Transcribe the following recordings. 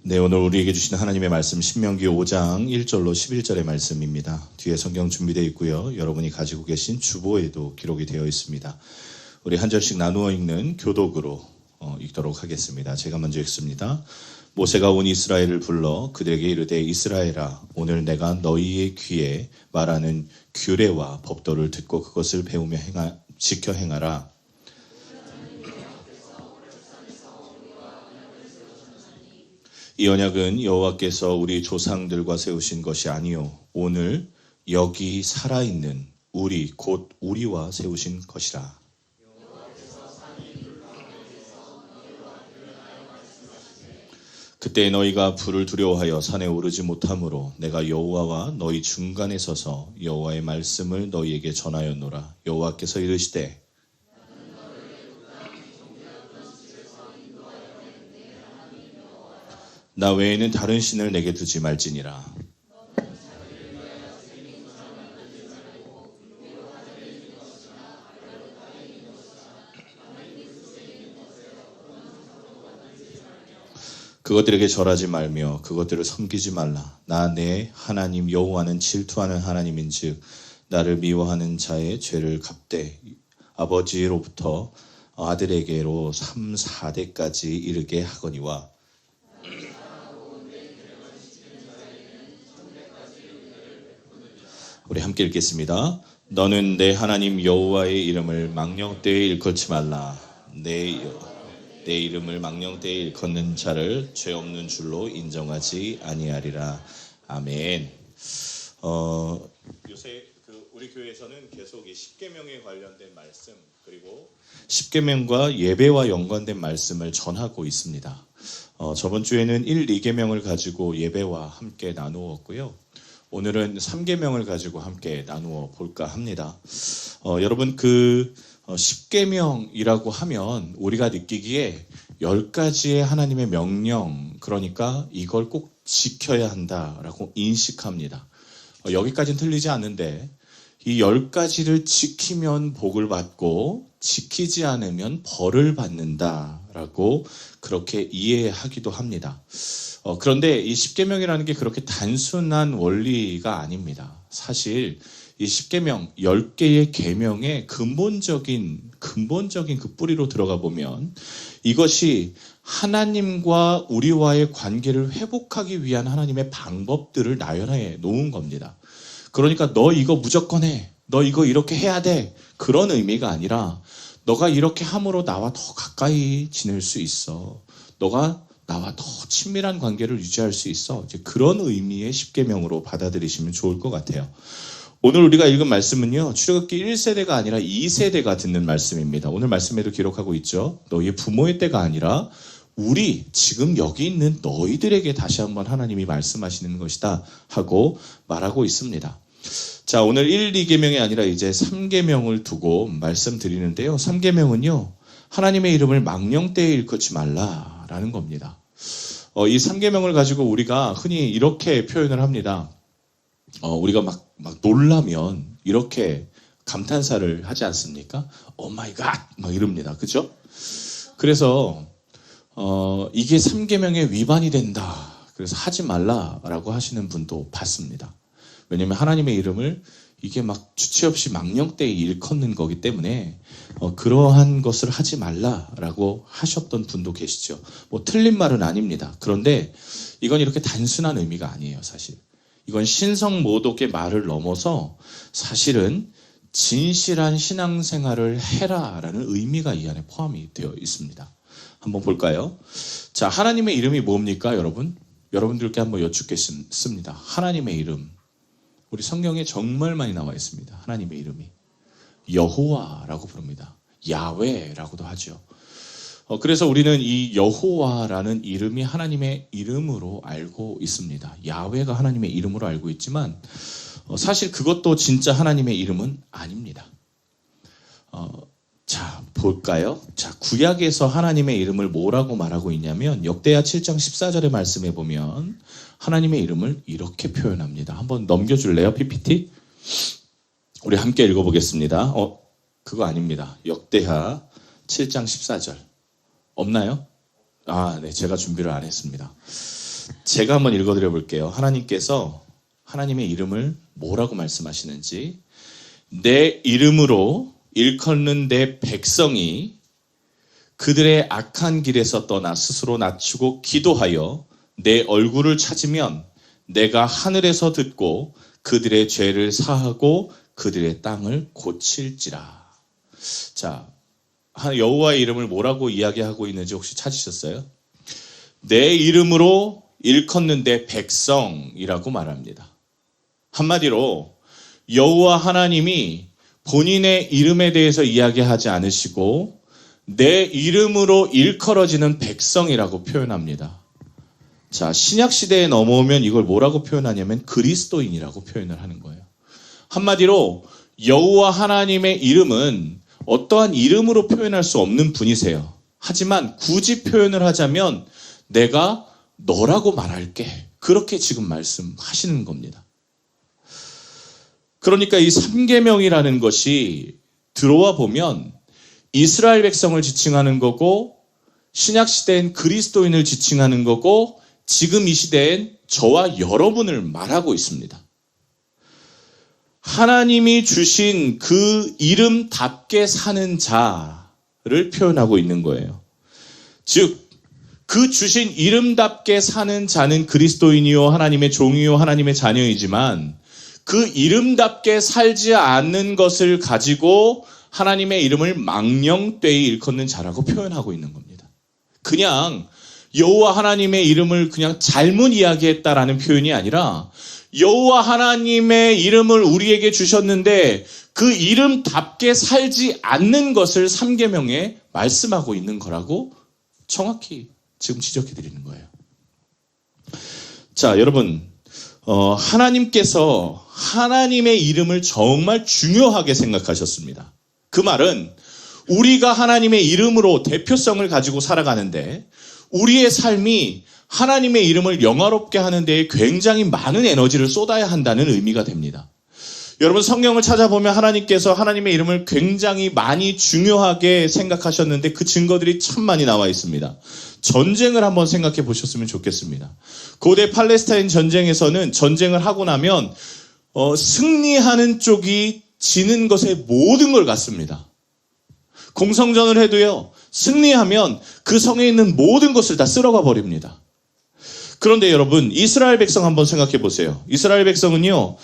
네, 오늘 우리에게 주신 하나님의 말씀 신명기 5장 1절로 11절의 말씀입니다. 뒤에 성경 준비되어 있고요. 여러분이 가지고 계신 주보에도 기록이 되어 있습니다. 우리 한 절씩 나누어 읽는 교독으로 읽도록 하겠습니다. 제가 먼저 읽습니다. 모세가 온 이스라엘을 불러 그들에게 이르되 이스라엘아, 오늘 내가 너희의 귀에 말하는 규례와 법도를 듣고 그것을 배우며 지켜 행하라. 이 언약은 여호와께서 우리 조상들과 세우신 것이 아니요 오늘 여기 살아있는 우리 곧 우리와 세우신 것이라. 그때 너희가 불을 두려워하여 산에 오르지 못하므로 내가 여호와와 너희 중간에 서서 여호와의 말씀을 너희에게 전하였노라. 여호와께서 이르시되 나 외에는 다른 신을 내게 두지 말지니라. 그것들에게 절하지 말며 그것들을 섬기지 말라. 나 내 하나님 여호와는 질투하는 하나님인즉 나를 미워하는 자의 죄를 갚되 아버지로부터 아들에게로 3, 4대까지 이르게 하거니와. 우리 함께 읽겠습니다. 너는 내 하나님 여호와의 이름을 망령되이 일컫지 말라. 내 이름을 망령되이 일컫는 자를 죄 없는 줄로 인정하지 아니하리라. 아멘. 요새 우리 교회에서는 계속 이 십계명에 관련된 말씀 그리고 십계명과 예배와 연관된 말씀을 전하고 있습니다. 저번 주에는 1, 2계명을 가지고 예배와 함께 나누었고요. 오늘은 3계명을 가지고 함께 나누어 볼까 합니다. 여러분 그 10계명이라고 하면 우리가 느끼기에 10가지의 하나님의 명령, 그러니까 이걸 꼭 지켜야 한다라고 인식합니다. 여기까지는 틀리지 않는데 이 10가지를 지키면 복을 받고 지키지 않으면 벌을 받는다라고 그렇게 이해하기도 합니다. 그런데 이 십계명이라는 게 그렇게 단순한 원리가 아닙니다. 사실 이 십계명 10개의 계명의 근본적인 그 뿌리로 들어가 보면 이것이 하나님과 우리와의 관계를 회복하기 위한 하나님의 방법들을 나열해 놓은 겁니다. 그러니까 너 이거 무조건 해. 너 이거 이렇게 해야 돼. 그런 의미가 아니라 너가 이렇게 함으로 나와 더 가까이 지낼 수 있어. 너가 나와 더 친밀한 관계를 유지할 수 있어. 이제 그런 의미의 십계명으로 받아들이시면 좋을 것 같아요. 오늘 우리가 읽은 말씀은요, 출애굽기 1세대가 아니라 2세대가 듣는 말씀입니다. 오늘 말씀에도 기록하고 있죠. 너희의 부모의 때가 아니라 우리 지금 여기 있는 너희들에게 다시 한번 하나님이 말씀하시는 것이다 하고 말하고 있습니다. 자, 오늘 1, 2계명이 아니라 이제 3계명을 두고 말씀드리는데요. 3계명은요, 하나님의 이름을 망령되이 일컫지 말라라는 겁니다. 이 3계명을 가지고 우리가 흔히 이렇게 표현을 합니다. 우리가 막 놀라면 이렇게 감탄사를 하지 않습니까? 오 마이 갓! 막 이럽니다. 그죠? 그래서 이게 3계명의 위반이 된다. 그래서 하지 말라라고 하시는 분도 봤습니다. 왜냐하면 하나님의 이름을 이게 막 주체 없이 망령되이 일컫는 거기 때문에 그러한 것을 하지 말라라고 하셨던 분도 계시죠. 뭐 틀린 말은 아닙니다. 그런데 이건 이렇게 단순한 의미가 아니에요, 사실. 이건 신성모독의 말을 넘어서 사실은 진실한 신앙생활을 해라라는 의미가 이 안에 포함이 되어 있습니다. 한번 볼까요? 자, 하나님의 이름이 뭡니까, 여러분? 여러분들께 한번 여쭙겠습니다. 하나님의 이름. 우리 성경에 정말 많이 나와 있습니다. 하나님의 이름이. 여호와라고 부릅니다. 야훼라고도 하죠. 그래서 우리는 이 여호와라는 이름이 하나님의 이름으로 알고 있습니다. 야훼가 하나님의 이름으로 알고 있지만 사실 그것도 진짜 하나님의 이름은 아닙니다. 자, 볼까요? 자, 구약에서 하나님의 이름을 뭐라고 말하고 있냐면 역대하 7장 14절의 말씀에 보면 하나님의 이름을 이렇게 표현합니다. 한번 넘겨줄래요, PPT? 우리 함께 읽어보겠습니다. 그거 아닙니다. 역대하 7장 14절. 없나요? 네, 제가 준비를 안 했습니다. 제가 한번 읽어드려 볼게요. 하나님께서 하나님의 이름을 뭐라고 말씀하시는지. 내 이름으로 일컫는 내 백성이 그들의 악한 길에서 떠나 스스로 낮추고 기도하여 내 얼굴을 찾으면 내가 하늘에서 듣고 그들의 죄를 사하고 그들의 땅을 고칠지라. 자, 여호와의 이름을 뭐라고 이야기하고 있는지 혹시 찾으셨어요? 내 이름으로 일컫는 내 백성이라고 말합니다. 한마디로 여호와 하나님이 본인의 이름에 대해서 이야기하지 않으시고 내 이름으로 일컬어지는 백성이라고 표현합니다. 자, 신약 시대에 넘어오면 이걸 뭐라고 표현하냐면 그리스도인이라고 표현을 하는 거예요. 한마디로 여호와 하나님의 이름은 어떠한 이름으로 표현할 수 없는 분이세요. 하지만 굳이 표현을 하자면 내가 너라고 말할게. 그렇게 지금 말씀하시는 겁니다. 그러니까 이 3계명이라는 것이 들어와 보면 이스라엘 백성을 지칭하는 거고 신약 시대엔 그리스도인을 지칭하는 거고 지금 이 시대엔 저와 여러분을 말하고 있습니다. 하나님이 주신 그 이름답게 사는 자를 표현하고 있는 거예요. 즉, 그 주신 이름답게 사는 자는 그리스도인이요 하나님의 종이요 하나님의 자녀이지만 그 이름답게 살지 않는 것을 가지고 하나님의 이름을 망령되이 일컫는 자라고 표현하고 있는 겁니다. 그냥 여호와 하나님의 이름을 그냥 잘못 이야기했다라는 표현이 아니라 여호와 하나님의 이름을 우리에게 주셨는데 그 이름답게 살지 않는 것을 3계명에 말씀하고 있는 거라고 정확히 지금 지적해 드리는 거예요. 자, 여러분, 하나님께서 하나님의 이름을 정말 중요하게 생각하셨습니다. 그 말은 우리가 하나님의 이름으로 대표성을 가지고 살아가는데 우리의 삶이 하나님의 이름을 영화롭게 하는 데에 굉장히 많은 에너지를 쏟아야 한다는 의미가 됩니다. 여러분, 성경을 찾아보면 하나님께서 하나님의 이름을 굉장히 많이 중요하게 생각하셨는데 그 증거들이 참 많이 나와 있습니다. 전쟁을 한번 생각해 보셨으면 좋겠습니다. 고대 팔레스타인 전쟁에서는 전쟁을 하고 나면 승리하는 쪽이 지는 것에 모든 걸 갖습니다. 공성전을 해도요, 승리하면 그 성에 있는 모든 것을 다 쓸어가 버립니다. 그런데 여러분, 이스라엘 백성 한번 생각해 보세요. 이스라엘 백성은요,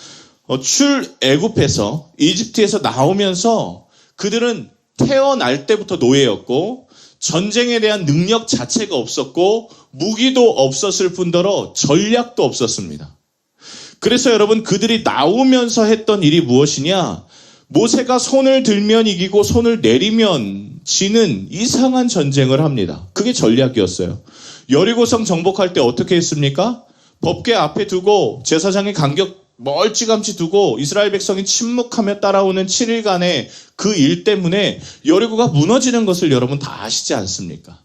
출애굽해서 이집트에서 나오면서 그들은 태어날 때부터 노예였고 전쟁에 대한 능력 자체가 없었고 무기도 없었을 뿐더러 전략도 없었습니다. 그래서 여러분, 그들이 나오면서 했던 일이 무엇이냐? 모세가 손을 들면 이기고 손을 내리면 지는 이상한 전쟁을 합니다. 그게 전략이었어요. 여리고성 정복할 때 어떻게 했습니까? 법궤 앞에 두고 제사장의 간격 멀찌감치 두고 이스라엘 백성이 침묵하며 따라오는 7일간의 그 일 때문에 여리고가 무너지는 것을 여러분 다 아시지 않습니까?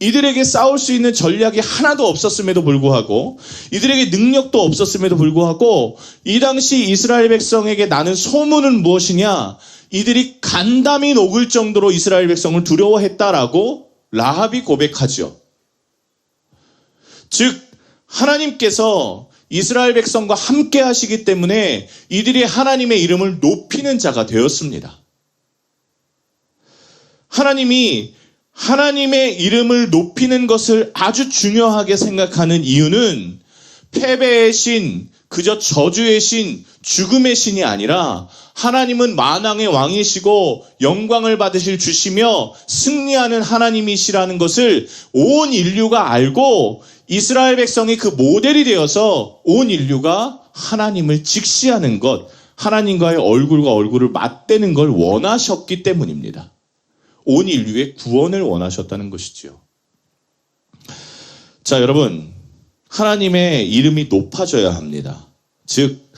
이들에게 싸울 수 있는 전략이 하나도 없었음에도 불구하고 이들에게 능력도 없었음에도 불구하고 이 당시 이스라엘 백성에게 나는 소문은 무엇이냐? 이들이 간담이 녹을 정도로 이스라엘 백성을 두려워했다라고 라합이 고백하죠. 즉 하나님께서 이스라엘 백성과 함께 하시기 때문에 이들이 하나님의 이름을 높이는 자가 되었습니다. 하나님이 하나님의 이름을 높이는 것을 아주 중요하게 생각하는 이유는 패배의 신, 그저 저주의 신, 죽음의 신이 아니라 하나님은 만왕의 왕이시고 영광을 받으실 주시며 승리하는 하나님이시라는 것을 온 인류가 알고 이스라엘 백성이 그 모델이 되어서 온 인류가 하나님을 직시하는 것, 하나님과의 얼굴과 얼굴을 맞대는 걸 원하셨기 때문입니다. 온 인류의 구원을 원하셨다는 것이지요. 자, 여러분, 하나님의 이름이 높아져야 합니다. 즉,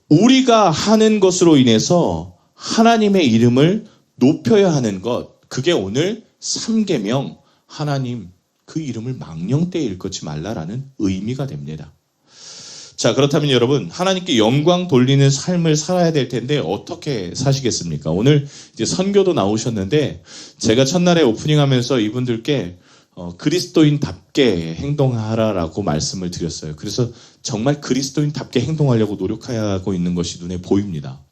우리가 하는 것으로 인해서 하나님의 이름을 높여야 하는 것, 그게 오늘 3계명, 하나님 그 이름을 망령되이 일컫지 말라라는 의미가 됩니다. 자, 그렇다면 여러분, 하나님께 영광 돌리는 삶을 살아야 될 텐데 어떻게 사시겠습니까? 오늘 이제 선교도 나오셨는데 제가 첫날에 오프닝하면서 이분들께 그리스도인답게 행동하라라고 말씀을 드렸어요. 그래서 정말 그리스도인답게 행동하려고 노력하고 있는 것이 눈에 보입니다.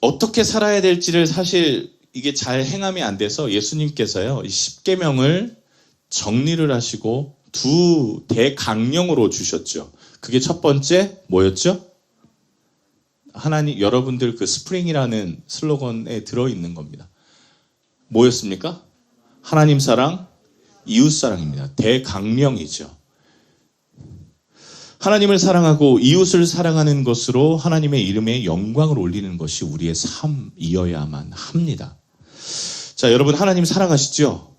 어떻게 살아야 될지를 사실 이게 잘 행함이 안 돼서 예수님께서요, 이 십계명을 정리를 하시고 두 대강령으로 주셨죠. 그게 첫 번째 뭐였죠? 하나님, 여러분들 그 스프링이라는 슬로건에 들어있는 겁니다. 뭐였습니까? 하나님 사랑, 이웃 사랑입니다. 대강령이죠. 하나님을 사랑하고 이웃을 사랑하는 것으로 하나님의 이름에 영광을 올리는 것이 우리의 삶이어야만 합니다. 자, 여러분 하나님 사랑하시죠?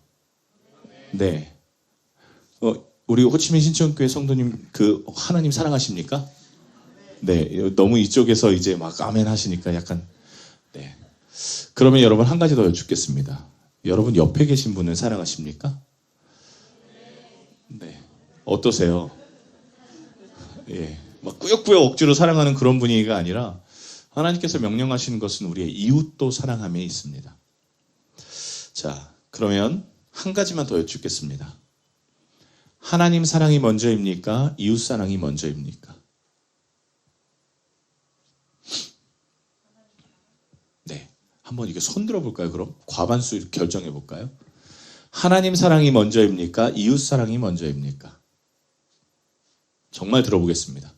네. 우리 호치민 신천교회 성도님 그 하나님 사랑하십니까? 네. 너무 이쪽에서 이제 막 아멘 하시니까 약간 네. 그러면 여러분 한 가지 더 여쭙겠습니다. 여러분 옆에 계신 분은 사랑하십니까? 네. 어떠세요? 예. 막 꾸역꾸역 억지로 사랑하는 그런 분위기가 아니라 하나님께서 명령하시는 것은 우리의 이웃도 사랑함에 있습니다. 자, 그러면 한 가지만 더 여쭙겠습니다. 하나님 사랑이 먼저입니까? 이웃 사랑이 먼저입니까? 네. 한번 이게 손 들어볼까요? 그럼 과반수 결정해 볼까요? 하나님 사랑이 먼저입니까? 이웃 사랑이 먼저입니까? 정말 들어보겠습니다.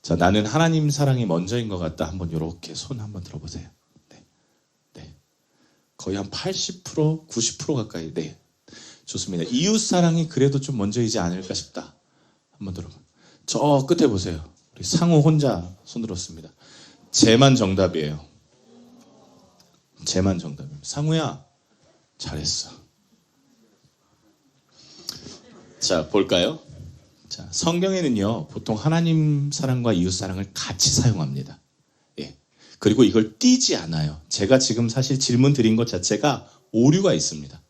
자, 나는 하나님 사랑이 먼저인 것 같다. 한번 이렇게 손 한번 들어보세요. 네. 네. 거의 한 80%, 90% 가까이. 네. 좋습니다. 이웃 사랑이 그래도 좀 먼저이지 않을까 싶다. 한번 들어봐. 저 끝에 보세요. 우리 상우 혼자 손 들었습니다. 쟤만 정답이에요. 쟤만 정답입니다. 상우야, 잘했어. 자, 볼까요? 자, 성경에는요, 보통 하나님 사랑과 이웃 사랑을 같이 사용합니다. 예. 그리고 이걸 띄지 않아요. 제가 지금 사실 질문 드린 것 자체가 오류가 있습니다.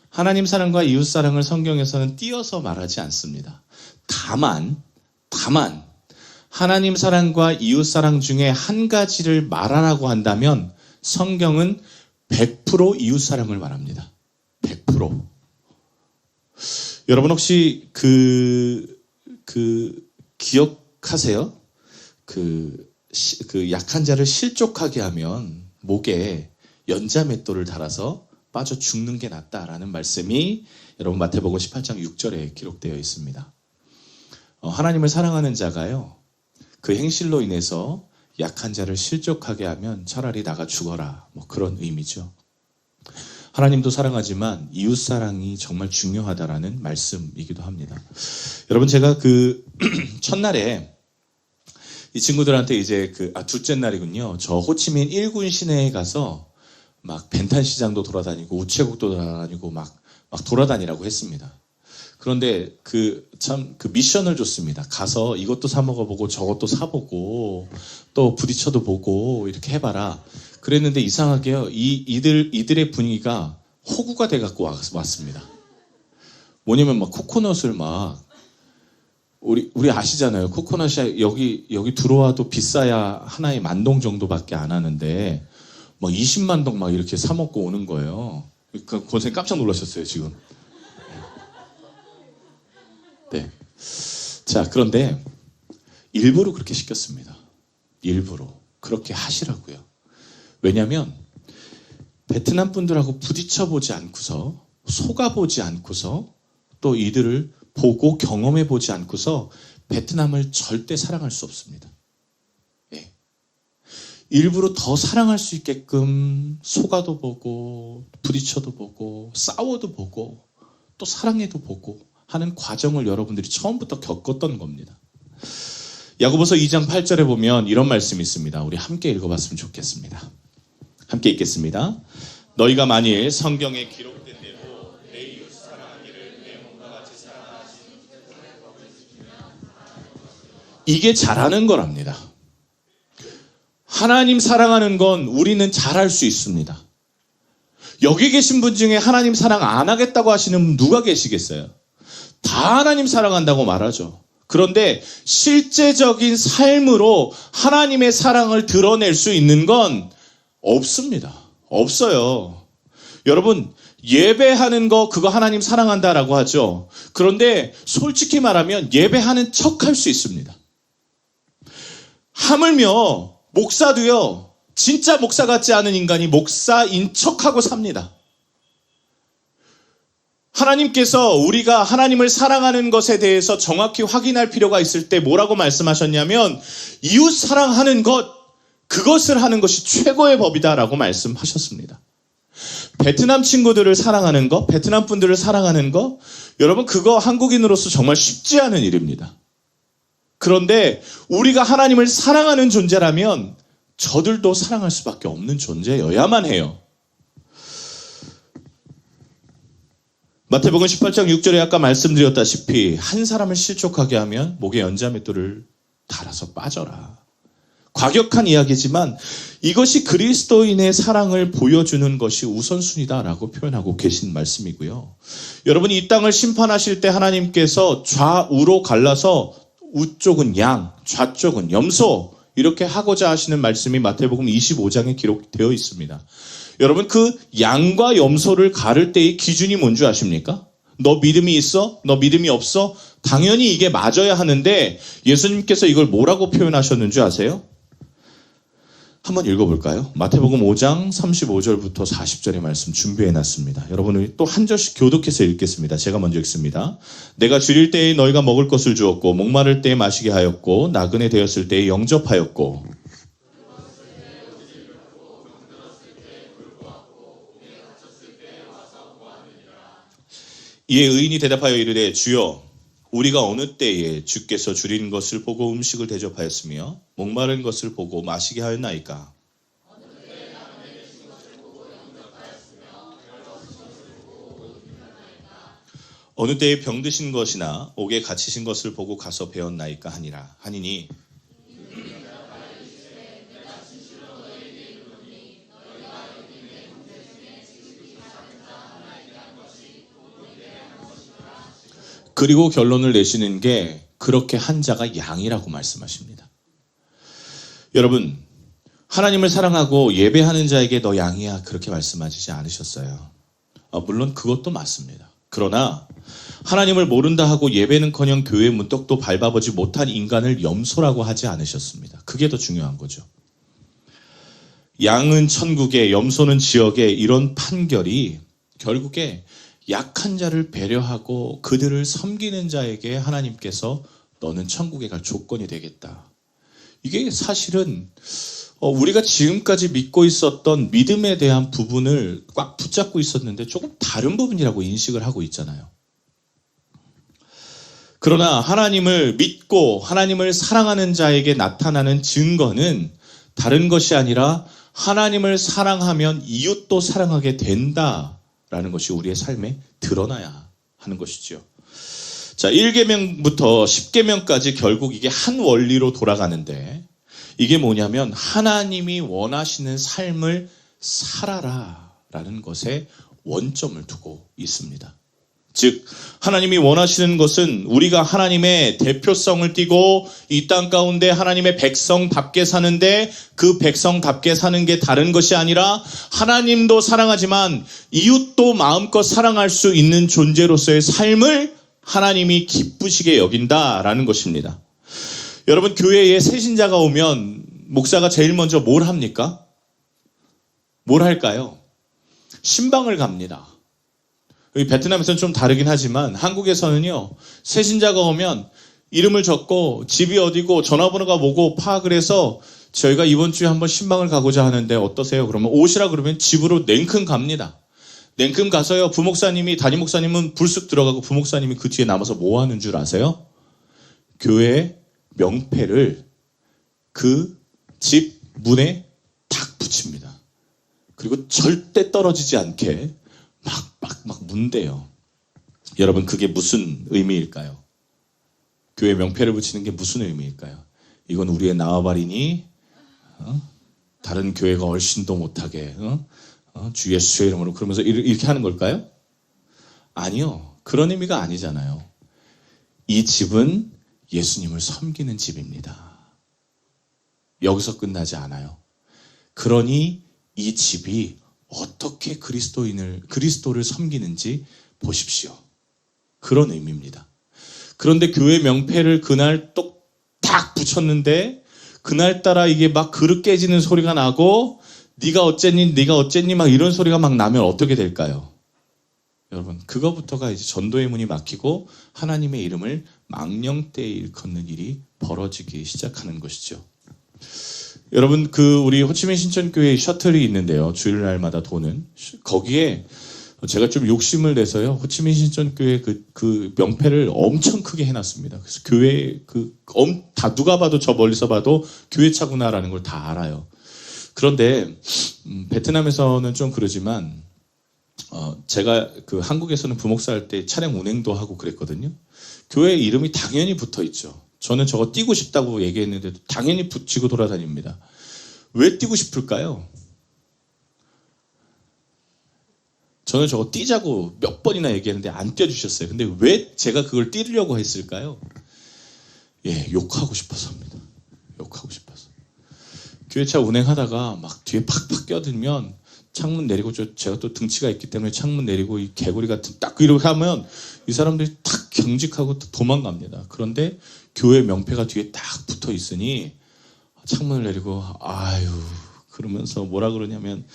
하나님 사랑과 이웃 사랑을 성경에서는 띄어서 말하지 않습니다. 다만, 하나님 사랑과 이웃 사랑 중에 한 가지를 말하라고 한다면 성경은 100% 이웃 사랑을 말합니다. 100%. 여러분 혹시 기억하세요? 그 약한 자를 실족하게 하면 목에 연자맷돌을 달아서 빠져 죽는 게 낫다라는 말씀이 여러분 마태복음 18장 6절에 기록되어 있습니다. 하나님을 사랑하는 자가요, 그 행실로 인해서 약한 자를 실족하게 하면 차라리 나가 죽어라, 뭐 그런 의미죠. 하나님도 사랑하지만 이웃 사랑이 정말 중요하다라는 말씀이기도 합니다. 여러분 제가 그 첫날에 이 친구들한테 이제 둘째 날이군요. 저 호치민 1군 시내에 가서 막 벤탄 시장도 돌아다니고 우체국도 돌아다니고 막 돌아다니라고 했습니다. 그런데 그 미션을 줬습니다. 가서 이것도 사 먹어보고 저것도 사보고 또 부딪혀도 보고 이렇게 해봐라. 그랬는데 이상하게요, 이들의 분위기가 호구가 돼갖고 왔습니다. 뭐냐면 막 코코넛을 막 우리 아시잖아요. 코코넛이 여기 들어와도 비싸야 하나에 10,000동 정도밖에 안 하는데 막 20만 동 막 이렇게 사 먹고 오는 거예요. 그러니까 권사님 깜짝 놀라셨어요 지금. 네. 자, 그런데 일부러 그렇게 시켰습니다. 일부러 그렇게 하시라고요. 왜냐하면 베트남 분들하고 부딪혀보지 않고서 속아보지 않고서 또 이들을 보고 경험해보지 않고서 베트남을 절대 사랑할 수 없습니다. 예. 일부러 더 사랑할 수 있게끔 속아도 보고 부딪혀도 보고 싸워도 보고 또 사랑해도 보고 하는 과정을 여러분들이 처음부터 겪었던 겁니다. 야고보서 2장 8절에 보면 이런 말씀이 있습니다. 우리 함께 읽어봤으면 좋겠습니다. 함께 읽겠습니다. 너희가 만일 성경에 기록된 대로 내 이웃 사랑하기를 내 몸과 같이 사랑하시. 이게 잘하는 거랍니다. 하나님 사랑하는 건 우리는 잘할 수 있습니다. 여기 계신 분 중에 하나님 사랑 안 하겠다고 하시는 분 누가 계시겠어요? 다 하나님 사랑한다고 말하죠. 그런데 실제적인 삶으로 하나님의 사랑을 드러낼 수 있는 건 없습니다. 없어요. 여러분, 예배하는 거 그거 하나님 사랑한다라고 하죠. 그런데 솔직히 말하면 예배하는 척할 수 있습니다. 하물며 목사도요. 진짜 목사 같지 않은 인간이 목사인 척하고 삽니다. 하나님께서 우리가 하나님을 사랑하는 것에 대해서 정확히 확인할 필요가 있을 때 뭐라고 말씀하셨냐면 이웃 사랑하는 것, 그것을 하는 것이 최고의 법이다라고 말씀하셨습니다. 베트남 친구들을 사랑하는 거, 베트남 분들을 사랑하는 거, 여러분 그거 한국인으로서 정말 쉽지 않은 일입니다. 그런데 우리가 하나님을 사랑하는 존재라면 저들도 사랑할 수밖에 없는 존재여야만 해요. 마태복음 18장 6절에 아까 말씀드렸다시피 한 사람을 실족하게 하면 목에 연자맷돌을 달아서 빠져라. 과격한 이야기지만 이것이 그리스도인의 사랑을 보여주는 것이 우선순위다라고 표현하고 계신 말씀이고요. 여러분이 이 땅을 심판하실 때 하나님께서 좌우로 갈라서 우쪽은 양, 좌쪽은 염소 이렇게 하고자 하시는 말씀이 마태복음 25장에 기록되어 있습니다. 여러분 그 양과 염소를 가를 때의 기준이 뭔지 아십니까? 너 믿음이 있어? 너 믿음이 없어? 당연히 이게 맞아야 하는데 예수님께서 이걸 뭐라고 표현하셨는지 아세요? 한번 읽어볼까요? 마태복음 5장 35절부터 40절의 말씀 준비해놨습니다. 여러분이 또 한 절씩 교독해서 읽겠습니다. 제가 먼저 읽습니다. 내가 줄일 때에 너희가 먹을 것을 주었고 목마를 때에 마시게 하였고 나그네 되었을 때에 영접하였고 이에 의인이 대답하여 이르되 주여 우리가 어느 때에 주께서 줄이는 것을 보고 음식을 대접하였으며 목마른 것을 보고 마시게 하였나이까? 어느 때에 병드신 것이나 옥에 갇히신 것을 보고 가서 배웠나이까 하니니 그리고 결론을 내시는 게 그렇게 한 자가 양이라고 말씀하십니다. 여러분, 하나님을 사랑하고 예배하는 자에게 너 양이야 그렇게 말씀하시지 않으셨어요. 물론 그것도 맞습니다. 그러나 하나님을 모른다 하고 예배는커녕 교회 문턱도 밟아보지 못한 인간을 염소라고 하지 않으셨습니다. 그게 더 중요한 거죠. 양은 천국에, 염소는 지역에 이런 판결이 결국에 약한 자를 배려하고 그들을 섬기는 자에게 하나님께서 너는 천국에 갈 조건이 되겠다. 이게 사실은 우리가 지금까지 믿고 있었던 믿음에 대한 부분을 꽉 붙잡고 있었는데 조금 다른 부분이라고 인식을 하고 있잖아요. 그러나 하나님을 믿고 하나님을 사랑하는 자에게 나타나는 증거는 다른 것이 아니라 하나님을 사랑하면 이웃도 사랑하게 된다라는 것이 우리의 삶에 드러나야 하는 것이죠. 자, 1계명부터 10계명까지 결국 이게 한 원리로 돌아가는데 이게 뭐냐면 하나님이 원하시는 삶을 살아라라는 것에 원점을 두고 있습니다. 즉 하나님이 원하시는 것은 우리가 하나님의 대표성을 띠고 이 땅 가운데 하나님의 백성답게 사는데 그 백성답게 사는 게 다른 것이 아니라 하나님도 사랑하지만 이웃도 마음껏 사랑할 수 있는 존재로서의 삶을 하나님이 기쁘시게 여긴다라는 것입니다. 여러분, 교회에 새 신자가 오면 목사가 제일 먼저 뭘 합니까? 뭘 할까요? 신방을 갑니다. 여기 베트남에서는 좀 다르긴 하지만 한국에서는요, 새 신자가 오면 이름을 적고 집이 어디고 전화번호가 뭐고 파악을 해서 저희가 이번 주에 한번 신방을 가고자 하는데 어떠세요? 그러면 오시라 그러면 집으로 냉큼 갑니다. 냉큼 가서요, 부목사님이, 담임 목사님은 불쑥 들어가고 부목사님이 그 뒤에 남아서 뭐 하는 줄 아세요? 교회 명패를 그 집 문에 탁 붙입니다. 그리고 절대 떨어지지 않게 막 문대요. 여러분, 그게 무슨 의미일까요? 교회 명패를 붙이는 게 무슨 의미일까요? 이건 우리의 나와바리니 다른 교회가 얼씬도 못하게 주 예수의 이름으로 그러면서 이렇게 하는 걸까요? 아니요. 그런 의미가 아니잖아요. 이 집은 예수님을 섬기는 집입니다. 여기서 끝나지 않아요. 그러니 이 집이 어떻게 그리스도를 섬기는지 보십시오. 그런 의미입니다. 그런데 교회 명패를 그날 똑딱 붙였는데 그날따라 이게 막 그릇 깨지는 소리가 나고 네가 어쨌니 막 이런 소리가 막 나면 어떻게 될까요? 여러분, 그거부터가 이제 전도의 문이 막히고 하나님의 이름을 망령되이 일컫는 일이 벌어지기 시작하는 것이죠. 여러분, 우리 호치민 신천교회에 셔틀이 있는데요. 주일날마다 도는. 거기에 제가 좀 욕심을 내서요. 호치민 신천교회 그 명패를 엄청 크게 해놨습니다. 그래서 교회 다 누가 봐도 저 멀리서 봐도 교회차구나라는 걸 다 알아요. 그런데 베트남에서는 좀 그러지만 제가 한국에서는 부목사 할 때 차량 운행도 하고 그랬거든요. 교회 이름이 당연히 붙어 있죠. 저는 저거 띄고 싶다고 얘기했는데도 당연히 붙이고 돌아다닙니다. 왜 띄고 싶을까요? 저는 저거 띄자고 몇 번이나 얘기했는데 안 띄워주셨어요. 근데 왜 제가 그걸 띄려고 했을까요? 욕하고 싶어서입니다. 욕하고 싶어서. 교회차 운행하다가 막 뒤에 팍팍 껴들면 창문 내리고 제가 또 등치가 있기 때문에 창문 내리고 이 개구리 같은 딱 이렇게 하면 이 사람들이 탁 경직하고 도망갑니다. 그런데 교회 명패가 뒤에 딱 붙어 있으니 창문을 내리고 아유 그러면서 뭐라 그러냐면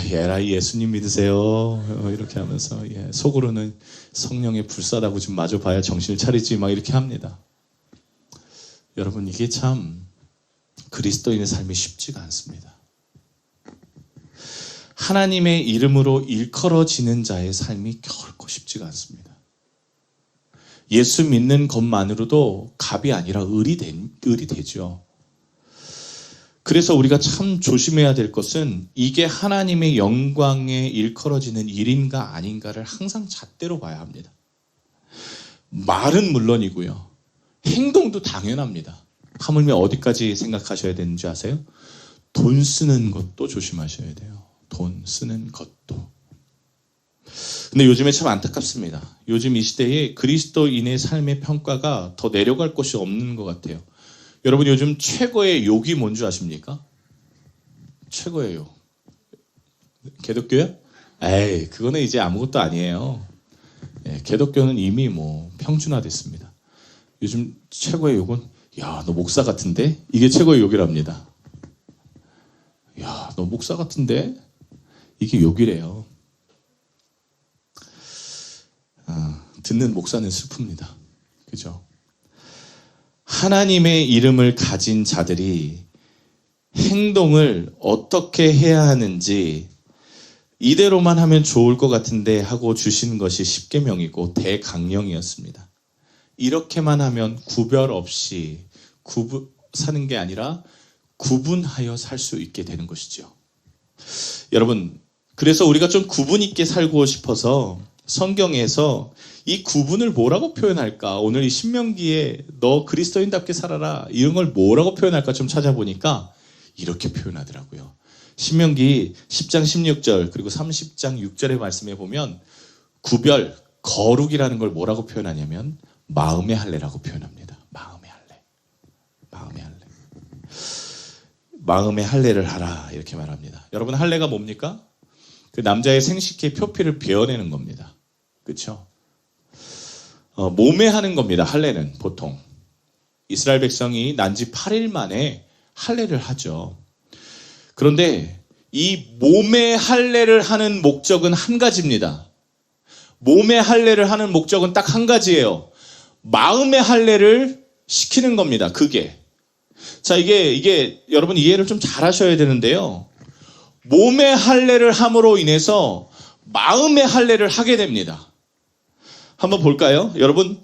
에라이 예수님 믿으세요 이렇게 하면서 속으로는 성령의 불사다고 좀 마주 봐야 정신을 차리지 막 이렇게 합니다. 여러분, 이게 참 그리스도인의 삶이 쉽지가 않습니다. 하나님의 이름으로 일컬어지는 자의 삶이 결코 쉽지가 않습니다. 예수 믿는 것만으로도 값이 아니라 을이 되죠. 그래서 우리가 참 조심해야 될 것은 이게 하나님의 영광에 일컬어지는 일인가 아닌가를 항상 잣대로 봐야 합니다. 말은 물론이고요. 행동도 당연합니다. 하물며 어디까지 생각하셔야 되는지 아세요? 돈 쓰는 것도 조심하셔야 돼요. 돈 쓰는 것도. 근데 요즘에 참 안타깝습니다. 요즘 이 시대에 그리스도인의 삶의 평가가 더 내려갈 곳이 없는 것 같아요. 여러분, 요즘 최고의 욕이 뭔 줄 아십니까? 최고의 욕. 기독교요? 에이, 그거는 이제 아무것도 아니에요. 기독교는 이미 평준화됐습니다. 요즘 최고의 욕은 야, 너 목사 같은데? 이게 최고의 욕이랍니다. 야, 너 목사 같은데? 이게 욕이래요. 듣는 목사는 슬픕니다. 그죠? 하나님의 이름을 가진 자들이 행동을 어떻게 해야 하는지 이대로만 하면 좋을 것 같은데 하고 주신 것이 십계명이고 대강령이었습니다. 이렇게만 하면 구별 없이 사는 게 아니라 구분하여 살 수 있게 되는 것이죠. 여러분, 그래서 우리가 좀 구분 있게 살고 싶어서 성경에서 이 구분을 뭐라고 표현할까? 오늘 이 신명기에 너 그리스도인답게 살아라 이런 걸 뭐라고 표현할까 좀 찾아보니까 이렇게 표현하더라고요. 신명기 10장 16절 그리고 30장 6절의 말씀에 보면 구별, 거룩이라는 걸 뭐라고 표현하냐면 마음의 할례라고 표현합니다. 마음의 할례. 마음의 할례. 마음의 할례를 하라 이렇게 말합니다. 여러분, 할례가 뭡니까? 그 남자의 생식기의 표피를 베어내는 겁니다. 그렇죠? 몸에 하는 겁니다. 할례는 보통. 이스라엘 백성이 난지 8일 만에 할례를 하죠. 그런데 이 몸의 할례를 하는 목적은 한 가지입니다. 몸의 할례를 하는 목적은 딱 한 가지예요. 마음의 할례를 시키는 겁니다. 그게. 자, 이게 여러분 이해를 좀 잘 하셔야 되는데요. 몸의 할례를 함으로 인해서 마음의 할례를 하게 됩니다. 한번 볼까요? 여러분,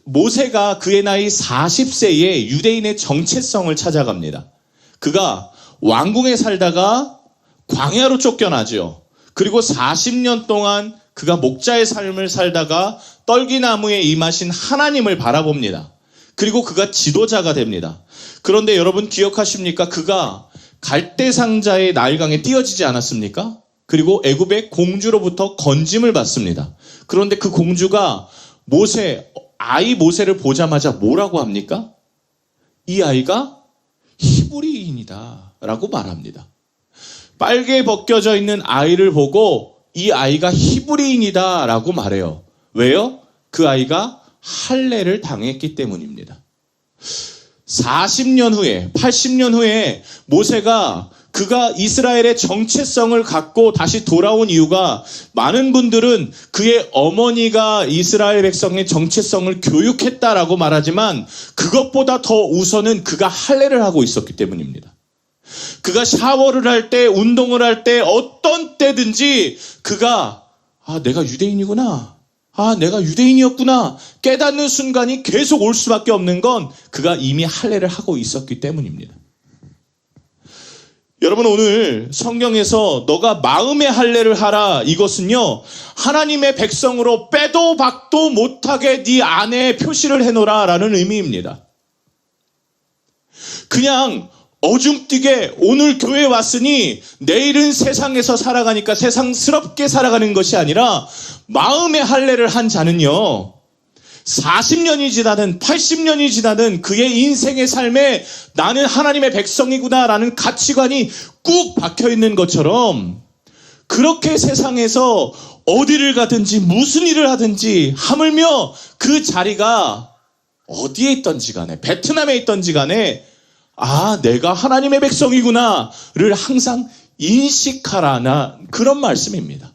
모세가 그의 나이 40세에 유대인의 정체성을 찾아갑니다. 그가 왕궁에 살다가 광야로 쫓겨나죠. 그리고 40년 동안 그가 목자의 삶을 살다가 떨기나무에 임하신 하나님을 바라봅니다. 그리고 그가 지도자가 됩니다. 그런데 여러분 기억하십니까? 그가 갈대상자의 나일강에 띄어지지 않았습니까? 그리고 애굽의 공주로부터 건짐을 받습니다. 그런데 그 공주가 아이 모세를 보자마자 뭐라고 합니까? 이 아이가 히브리인이다 라고 말합니다. 빨개 벗겨져 있는 아이를 보고 이 아이가 히브리인이다 라고 말해요. 왜요? 그 아이가 할례를 당했기 때문입니다. 40년 후에 80년 후에 모세가 그가 이스라엘의 정체성을 갖고 다시 돌아온 이유가 많은 분들은 그의 어머니가 이스라엘 백성의 정체성을 교육했다라고 말하지만 그것보다 더 우선은 그가 할례를 하고 있었기 때문입니다. 그가 샤워를 할 때, 운동을 할 때, 어떤 때든지 그가 내가 유대인이구나. 내가 유대인이었구나. 깨닫는 순간이 계속 올 수밖에 없는 건 그가 이미 할례를 하고 있었기 때문입니다. 여러분, 오늘 성경에서 너가 마음의 할례를 하라, 이것은요 하나님의 백성으로 빼도 박도 못하게 네 안에 표시를 해놓으라 라는 의미입니다. 그냥 어중뛰게 오늘 교회에 왔으니 내일은 세상에서 살아가니까 세상스럽게 살아가는 것이 아니라 마음의 할례를 한 자는요 40년이 지나든 80년이 지나든 그의 인생의 삶에 나는 하나님의 백성이구나 라는 가치관이 꾹 박혀있는 것처럼 그렇게 세상에서 어디를 가든지 무슨 일을 하든지 하물며 그 자리가 어디에 있던지 간에 베트남에 있던지 간에 내가 하나님의 백성이구나를 항상 인식하라나 그런 말씀입니다.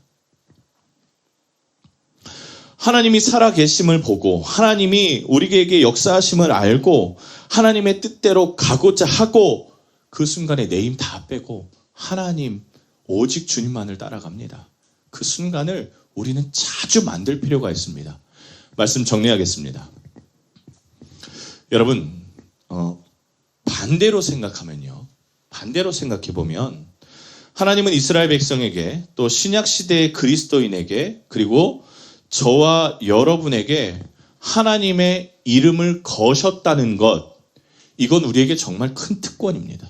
하나님이 살아계심을 보고 하나님이 우리에게 역사하심을 알고 하나님의 뜻대로 가고자 하고 그 순간에 내 힘 다 빼고 하나님 오직 주님만을 따라갑니다. 그 순간을 우리는 자주 만들 필요가 있습니다. 말씀 정리하겠습니다. 여러분 반대로 생각하면요. 반대로 생각해보면 하나님은 이스라엘 백성에게 또 신약시대의 그리스도인에게 그리고 저와 여러분에게 하나님의 이름을 거셨다는 것, 이건 우리에게 정말 큰 특권입니다.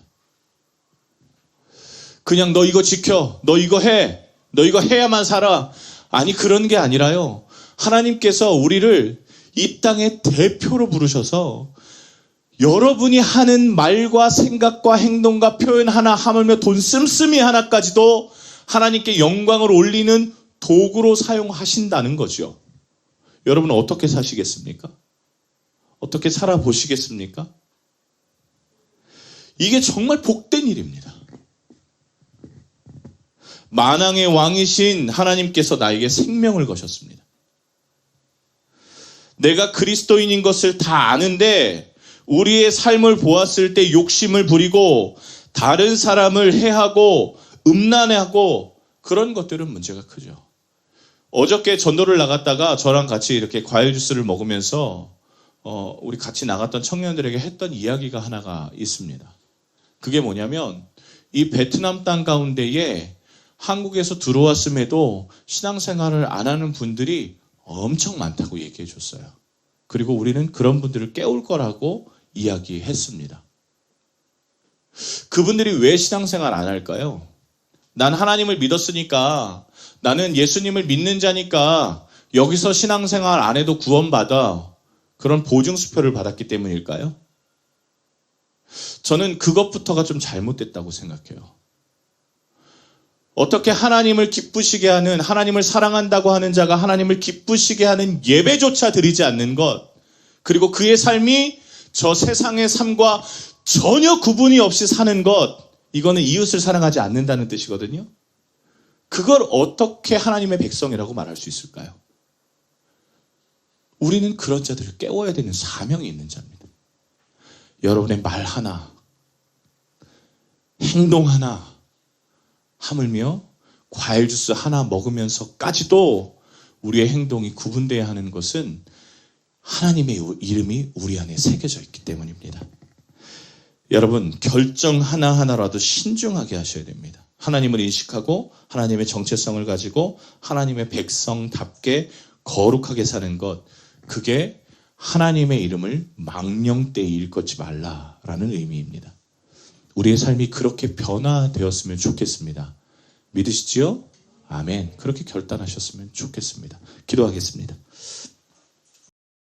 그냥 너 이거 지켜, 너 이거 해, 너 이거 해야만 살아. 아니 그런 게 아니라요. 하나님께서 우리를 이 땅의 대표로 부르셔서 여러분이 하는 말과 생각과 행동과 표현 하나 하물며 돈 씀씀이 하나까지도 하나님께 영광을 올리는 도구로 사용하신다는 거죠. 여러분은 어떻게 사시겠습니까? 어떻게 살아보시겠습니까? 이게 정말 복된 일입니다. 만왕의 왕이신 하나님께서 나에게 생명을 거셨습니다. 내가 그리스도인인 것을 다 아는데 우리의 삶을 보았을 때 욕심을 부리고 다른 사람을 해하고 음란해하고 그런 것들은 문제가 크죠. 어저께 전도를 나갔다가 저랑 같이 이렇게 과일 주스를 먹으면서 우리 같이 나갔던 청년들에게 했던 이야기가 하나가 있습니다. 그게 뭐냐면 이 베트남 땅 가운데에 한국에서 들어왔음에도 신앙생활을 안 하는 분들이 엄청 많다고 얘기해 줬어요. 그리고 우리는 그런 분들을 깨울 거라고 이야기했습니다. 그분들이 왜 신앙생활 안 할까요? 난 하나님을 믿었으니까, 나는 예수님을 믿는 자니까 여기서 신앙생활 안 해도 구원받아. 그런 보증수표를 받았기 때문일까요? 저는 그것부터가 좀 잘못됐다고 생각해요. 어떻게 하나님을 기쁘시게 하는, 하나님을 사랑한다고 하는 자가 하나님을 기쁘시게 하는 예배조차 드리지 않는 것, 그리고 그의 삶이 저 세상의 삶과 전혀 구분이 없이 사는 것, 이거는 이웃을 사랑하지 않는다는 뜻이거든요. 그걸 어떻게 하나님의 백성이라고 말할 수 있을까요? 우리는 그런 자들을 깨워야 되는 사명이 있는 자입니다. 여러분의 말 하나, 행동 하나, 하물며 과일 주스 하나 먹으면서까지도 우리의 행동이 구분돼야 하는 것은 하나님의 이름이 우리 안에 새겨져 있기 때문입니다. 여러분, 결정 하나하나라도 신중하게 하셔야 됩니다. 하나님을 인식하고 하나님의 정체성을 가지고 하나님의 백성답게 거룩하게 사는 것, 그게 하나님의 이름을 망령되이 일컫지 말라라는 의미입니다. 우리의 삶이 그렇게 변화되었으면 좋겠습니다. 믿으시지요? 아멘. 그렇게 결단하셨으면 좋겠습니다. 기도하겠습니다.